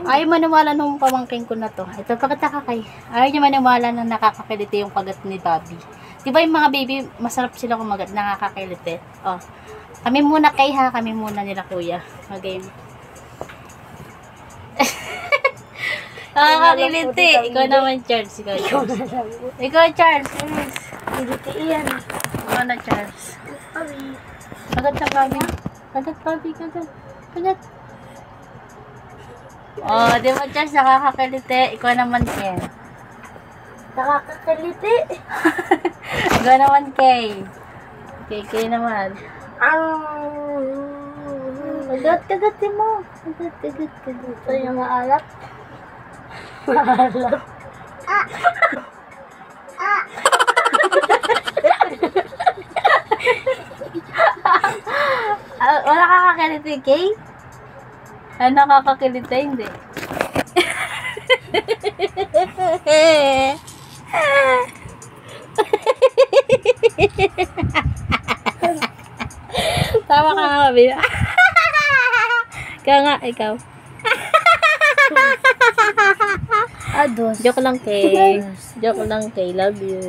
Ayaw maniwala nung pamangking ko na to. Ito, pagkataka kay. Ayaw niya maniwala na nakakakiliti yung kagat ni Bobby. Diba yung mga baby, masarap sila kumagat, nakakakiliti. Oh. Kami muna kay ha, kami muna nila kuya. Mag-game. Nakakakiliti. Ikaw naman, Charles. Ikaw, Charles. Kiliti yan. Ikaw na, Charles. Bobby. Kagat na, Bobby. Kagat, Bobby. Kagat. Kagat. Oh, di ba, Charles, nakakakiliti. Ikaw naman, Ken. Nakakakiliti. Ikaw naman, Kay. Kay naman. Kagat-kagatin mo. Kagat-kagat. Ito yung maalat. Maalat. Wala kakakiliti, Kay? Ano nakakakiliti? Hindi. Tawa ka nga, baby. Kaya nga, ikaw. Ados. Joke lang, Kay. Joke lang, Kay. Love you.